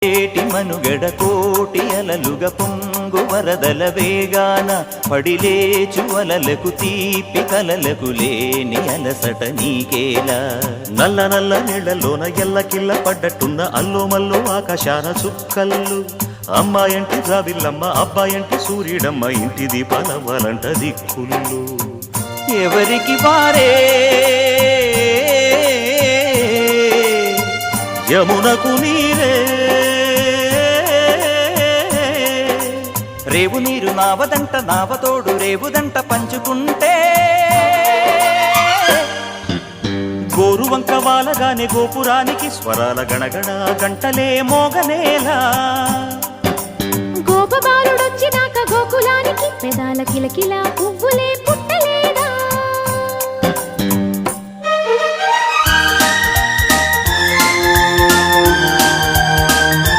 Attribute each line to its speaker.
Speaker 1: ఏటి మనుగడ కోటి అలలుగా పొంగు వరదల వేగాన పడిలేచు అలలకు తీపి కలలకు లేని అలసట నీకేలా నల్ల నల్ల నీళ్లలోన ఎల్లకిల్ల పడ్డట్టున్న అల్లో మల్లో ఆకాశాన చుక్కల్లు అమ్మాయంటి రావిల్లమ్మ అబ్బాయంటి సూర్యుడమ్మ ఇంటి దీపాలవ్వాలంట దిక్కులు ఎవరికి వారే యమునకు నీరే రేవు నీరు నావదంట నావతోడు రేవుదంట పంచుకుంటే గోరువంక వాలగానే గోపురానికి స్వరాల గణగణ గంటలే మోగనేలా
Speaker 2: గోపబాలుడొచ్చినాక గోకులానికి పెదాల కిలకిల పువ్వులే